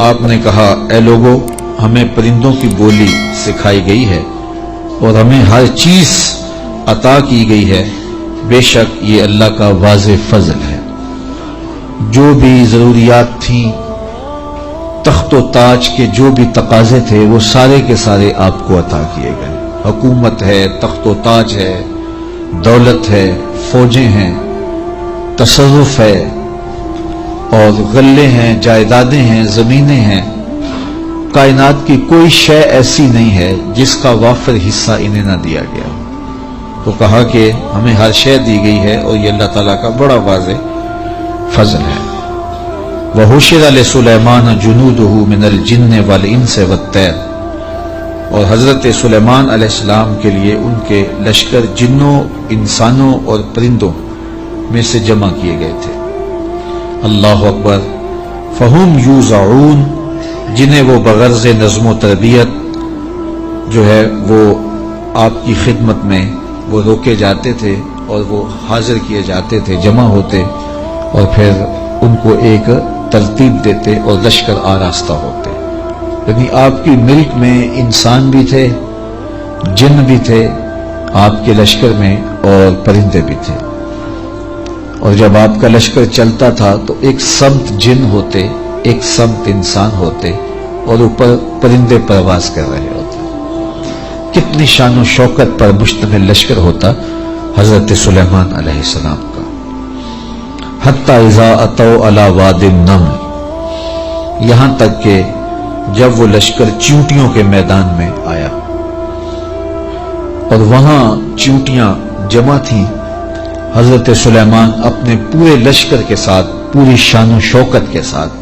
آپ نے کہا اے لوگو ہمیں پرندوں کی بولی سکھائی گئی ہے اور ہمیں ہر چیز عطا کی گئی ہے، بے شک یہ اللہ کا واضح فضل ہے۔ جو بھی ضروریات تھیں، تخت و تاج کے جو بھی تقاضے تھے وہ سارے کے سارے آپ کو عطا کیے گئے۔ حکومت ہے، تخت و تاج ہے، دولت ہے، فوجیں ہیں، تصرف ہے، اور غلے ہیں، جائیدادیں ہیں، زمینیں ہیں۔ کائنات کی کوئی شے ایسی نہیں ہے جس کا وافر حصہ انہیں نہ دیا گیا۔ تو کہا کہ ہمیں ہر شے دی گئی ہے اور یہ اللہ تعالیٰ کا بڑا واضح فضل ہے۔ وَحُشِرَ لِسُلَيْمَانَ جُنُودُهُ مِنَ الْجِنِّ وَالْإِنسِ وَالطَّيْرِ، اور حضرت سلیمان علیہ السلام کے لیے ان کے لشکر جنوں، انسانوں اور پرندوں میں سے جمع کیے گئے تھے۔ اللہ اکبر۔ فَهُمْ يُوزَعُونَ، جنہیں وہ بغرض نظم و تربیت جو ہے وہ آپ کی خدمت میں وہ روکے جاتے تھے اور وہ حاضر کیے جاتے تھے، جمع ہوتے اور پھر ان کو ایک ترتیب دیتے اور لشکر آراستہ ہوتے۔ یعنی آپ کی ملک میں انسان بھی تھے، جن بھی تھے آپ کے لشکر میں، اور پرندے بھی تھے۔ اور جب آپ کا لشکر چلتا تھا تو ایک سمت جن ہوتے، ایک سمت انسان ہوتے، اور اوپر پرندے پرواز کر رہے ہوتے۔ کتنی شان و شوکت پر مشتمل لشکر ہوتا حضرت سلیمان علیہ السلام کا۔ حتی اذا اتوا علی وادی النمل، یہاں تک کہ جب وہ لشکر چیونٹیوں کے میدان میں آیا اور وہاں چیونٹیاں جمع تھیں، حضرت سلیمان اپنے پورے لشکر کے ساتھ، پوری شان و شوکت کے ساتھ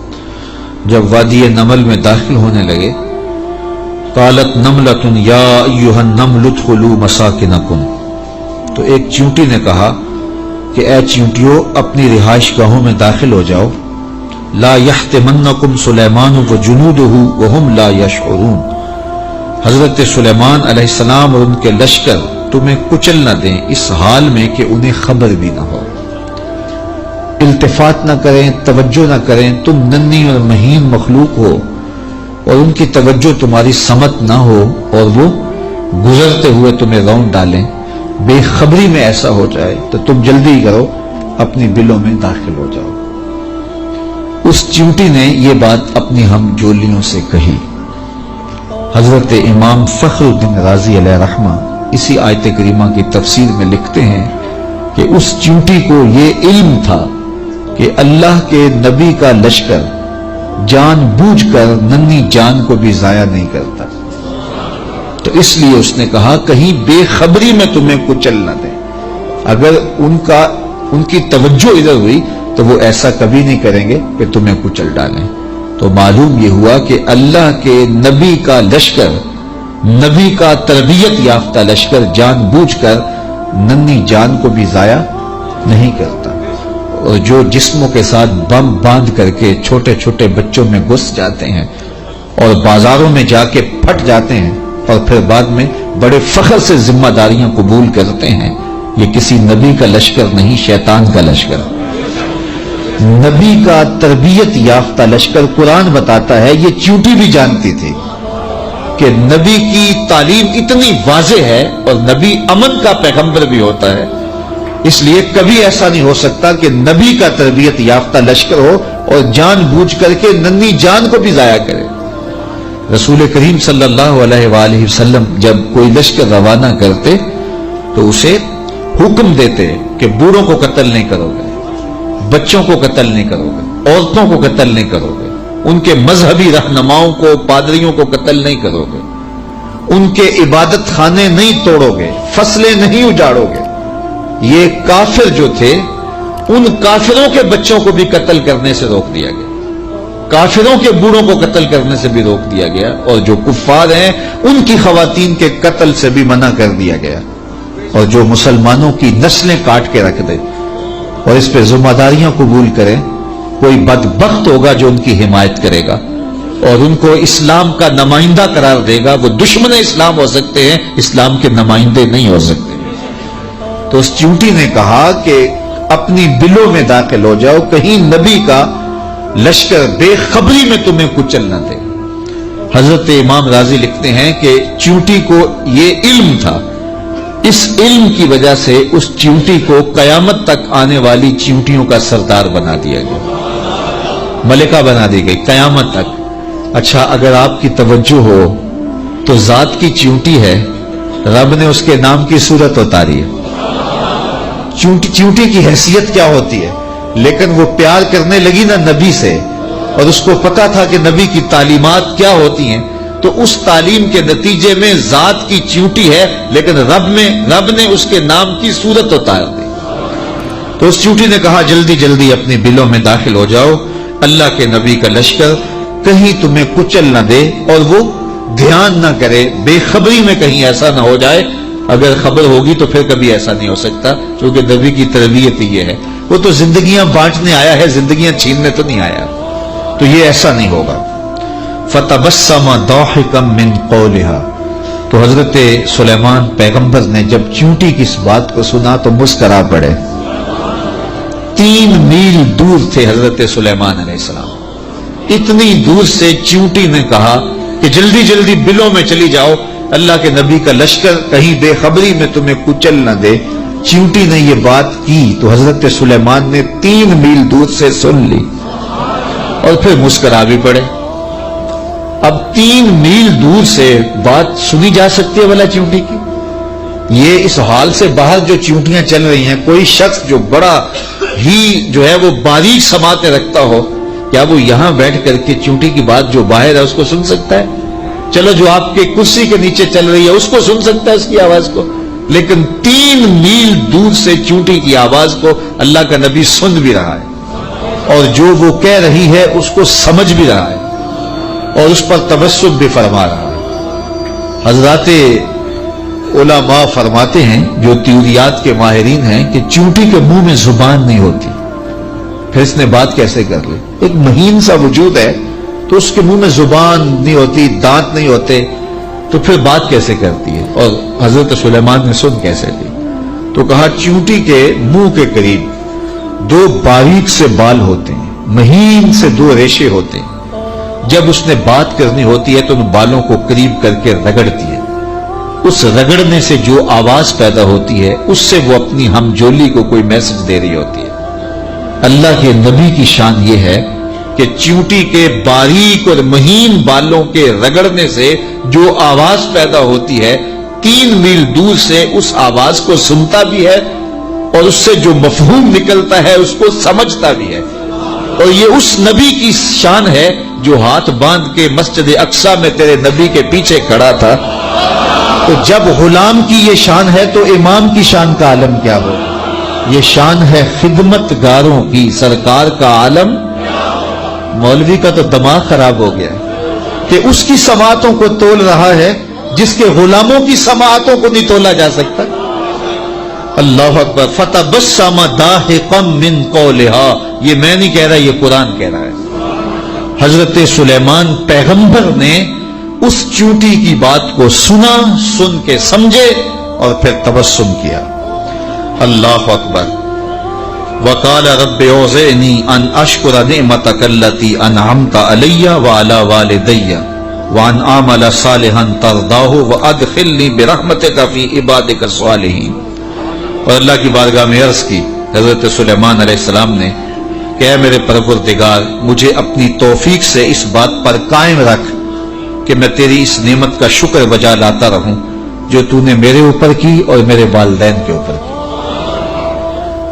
جب وادی نمل میں داخل ہونے لگے، قالت نملۃ یا ایھا النمل ادخلوا مساکنکم، تو ایک چیونٹی نے کہا کہ اے چیونٹیوں اپنی رہائش گاہوں میں داخل ہو جاؤ، لا یحطمنکم سلیمان وجنودہ وہم لا یشعرون، حضرت سلیمان علیہ السلام اور ان کے لشکر تمہیں کچل نہ دیں اس حال میں کہ انہیں خبر بھی نہ ہو، التفات نہ کریں، توجہ نہ کریں، تم ننھی اور مہین مخلوق ہو اور ان کی توجہ تمہاری سمت نہ ہو اور وہ گزرتے ہوئے تمہیں راؤنڈ ڈالیں، بے خبری میں ایسا ہو جائے تو تم جلدی کرو اپنی بلوں میں داخل ہو جاؤ۔ اس چیونٹی نے یہ بات اپنی ہم جولیوں سے کہی۔ حضرت امام فخر الدین رازی علیہ رحمہ اسی آیت کریمہ کی تفسیر میں لکھتے ہیں کہ اس چیونٹی کو یہ علم تھا کہ اللہ کے نبی کا لشکر جان بوجھ کر ننھی جان کو بھی ضائع نہیں کرتا، تو اس لیے اس نے کہا کہیں بے خبری میں تمہیں کچل نہ دیں۔ اگر ان کی توجہ ادھر ہوئی تو وہ ایسا کبھی نہیں کریں گے کہ تمہیں کچل ڈالیں۔ تو معلوم یہ ہوا کہ اللہ کے نبی کا لشکر، نبی کا تربیت یافتہ لشکر جان بوجھ کر ننھی جان کو بھی ضائع نہیں کرتا، اور جو جسموں کے ساتھ بم باندھ کر کے چھوٹے چھوٹے بچوں میں گھس جاتے ہیں اور بازاروں میں جا کے پھٹ جاتے ہیں اور پھر بعد میں بڑے فخر سے ذمہ داریاں قبول کرتے ہیں، یہ کسی نبی کا لشکر نہیں، شیطان کا لشکر۔ نبی کا تربیت یافتہ لشکر، قرآن بتاتا ہے، یہ چیونٹی بھی جانتی تھی کہ نبی کی تعلیم اتنی واضح ہے اور نبی امن کا پیغمبر بھی ہوتا ہے، اس لیے کبھی ایسا نہیں ہو سکتا کہ نبی کا تربیت یافتہ لشکر ہو اور جان بوجھ کر کے ننھی جان کو بھی ضائع کرے۔ رسول کریم صلی اللہ علیہ وآلہ وسلم جب کوئی لشکر روانہ کرتے تو اسے حکم دیتے کہ بوڑھوں کو قتل نہیں کرو گے، بچوں کو قتل نہیں کرو گے، عورتوں کو قتل نہیں کرو گے، ان کے مذہبی رہنماؤں کو، پادریوں کو قتل نہیں کرو گے، ان کے عبادت خانے نہیں توڑو گے، فصلیں نہیں اجاڑو گے۔ یہ کافر جو تھے ان کافروں کے بچوں کو بھی قتل کرنے سے روک دیا گیا، کافروں کے بوڑھوں کو قتل کرنے سے بھی روک دیا گیا، اور جو کفار ہیں ان کی خواتین کے قتل سے بھی منع کر دیا گیا، اور جو مسلمانوں کی نسلیں کاٹ کے رکھ دے اور اس پہ ذمہ داریاں قبول کریں، کوئی بدبخت ہوگا جو ان کی حمایت کرے گا اور ان کو اسلام کا نمائندہ قرار دے گا، وہ دشمن اسلام ہو سکتے ہیں، اسلام کے نمائندے نہیں ہو سکتے۔ تو اس چیونٹی نے کہا کہ اپنی بلوں میں داخل ہو جاؤ، کہیں نبی کا لشکر بے خبری میں تمہیں کچل نہ دے۔ حضرت امام راضی لکھتے ہیں کہ چیونٹی کو یہ علم تھا، اس علم کی وجہ سے اس چیونٹی کو قیامت تک آنے والی چیونٹیوں کا سردار بنا دیا گیا، ملکہ بنا دی گئی قیامت تک۔ اچھا، اگر آپ کی توجہ ہو تو ذات کی چیونٹی ہے، رب نے اس کے نام کی صورت اتاری ہے۔ چیونٹی کی حیثیت کیا ہوتی ہے، لیکن وہ پیار کرنے لگی نا نبی سے، اور اس کو پتا تھا کہ نبی کی تعلیمات کیا ہوتی ہیں، تو اس تعلیم کے نتیجے میں ذات کی چیونٹی ہے، لیکن رب نے اس کے نام کی صورت اتار دی۔ تو اس چیونٹی نے کہا جلدی جلدی اپنی بلوں میں داخل ہو جاؤ، اللہ کے نبی کا لشکر کہیں تمہیں کچل نہ دے اور وہ دھیان نہ کرے، بے خبری میں کہیں ایسا نہ ہو جائے۔ اگر خبر ہوگی تو پھر کبھی ایسا نہیں ہو سکتا، کیونکہ نبی کی تربیت یہ ہے، وہ تو زندگیاں بانٹنے آیا ہے، زندگیاں چھیننے تو نہیں آیا، تو یہ ایسا نہیں ہوگا۔ فَتَبَسَّمَ ضَاحِكًا مِّن قَوْلِهَا، تو حضرت سلیمان پیغمبر نے جب چیونٹی کی اس بات کو سنا تو مسکرا پڑے۔ 3 میل دور تھے حضرت سلیمان علیہ السلام، اتنی دور سے چیونٹی نے کہا کہ جلدی جلدی بلوں میں چلی جاؤ، اللہ کے نبی کا لشکر کہیں بے خبری میں تمہیں کچل نہ دے۔ چیونٹی نے یہ بات کی تو حضرت سلیمان نے 3 میل دور سے سن لی اور پھر مسکرا بھی پڑے۔ اب 3 میل دور سے بات سنی جا سکتی ہے بھلا چیونٹی کی؟ یہ اس حال سے باہر جو چیونٹیاں چل رہی ہیں، کوئی شخص جو بڑا ہی جو ہے وہ باریک سماعتیں رکھتا ہو، کیا وہ یہاں بیٹھ کر کے چیونٹی کی بات جو باہر ہے اس کو سن سکتا ہے؟ چلو جو آپ کے کرسی کے نیچے چل رہی ہے اس کو سن سکتا ہے، اس کی آواز کو، لیکن 3 میل دور سے چیونٹی کی آواز کو اللہ کا نبی سن بھی رہا ہے، اور جو وہ کہہ رہی ہے اس کو سمجھ بھی رہا ہے، اور اس پر تبسم بھی فرما رہا ہے۔ حضرات علماء فرماتے ہیں، جو تیوریات کے ماہرین ہیں، کہ چیونٹی کے منہ میں زبان نہیں ہوتی، پھر اس نے بات کیسے کر لی؟ ایک مہین سا وجود ہے تو اس کے منہ میں زبان نہیں ہوتی، دانت نہیں ہوتے، تو پھر بات کیسے کرتی ہے؟ اور حضرت سلیمان نے سن کیسے لی؟ تو کہا چیونٹی کے منہ کے قریب 2 باریک سے بال ہوتے ہیں، مہین سے 2 ریشے ہوتے ہیں، جب اس نے بات کرنی ہوتی ہے تو ان بالوں کو قریب کر کے رگڑتی ہے، اس رگڑنے سے جو آواز پیدا ہوتی ہے اس سے وہ اپنی ہمجولی کو کوئی میسج دے رہی ہوتی ہے۔ اللہ کے نبی کی شان یہ ہے کہ چیونٹی کے باریک اور مہین بالوں کے رگڑنے سے جو آواز پیدا ہوتی ہے 3 میل دور سے اس آواز کو سنتا بھی ہے، اور اس سے جو مفہوم نکلتا ہے اس کو سمجھتا بھی ہے۔ اور یہ اس نبی کی شان ہے جو ہاتھ باندھ کے مسجد اقصی میں تیرے نبی کے پیچھے کھڑا تھا۔ تو جب غلام کی یہ شان ہے تو امام کی شان کا عالم کیا ہو؟ یہ شان ہے خدمت گاروں کی، سرکار کا عالم۔ مولوی کا تو دماغ خراب ہو گیا کہ اس کی سماعتوں کو تول رہا ہے جس کے غلاموں کی سماعتوں کو نہیں تولا جا سکتا۔ اللہ اکبر۔ فتبسم ضاحکا من قولہا، یہ میں نہیں کہہ رہا، یہ قرآن کہہ رہا ہے۔ حضرت سلیمان پیغمبر نے اس چیونٹی کی بات کو سنا، سن کے سمجھے اور پھر تبسم کیا۔ اللہ اکبر۔ وقال رب اوزعنی ان اشکر نعمتک التی انعمت علی وعلی والدی وان اعمل صالحا ترضاہ وادخلنی برحمتک فی عبادک الصالحین۔ اور اللہ کی بارگاہ میں عرض کی حضرت سلیمان علیہ السلام نے کہ اے میرے پروردگار، مجھے اپنی توفیق سے اس بات پر قائم رکھ کہ میں تیری اس نعمت کا شکر بجا لاتا رہوں جو تو نے میرے اوپر کی اور میرے والدین کے اوپر کی۔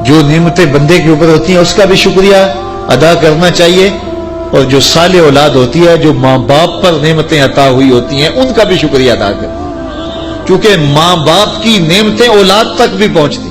جو نعمتیں بندے کے اوپر ہوتی ہیں اس کا بھی شکریہ ادا کرنا چاہیے، اور جو صالح اولاد ہوتی ہے، جو ماں باپ پر نعمتیں عطا ہوئی ہوتی ہیں، ان کا بھی شکریہ ادا کرنا، کیونکہ ماں باپ کی نعمتیں اولاد تک بھی پہنچتی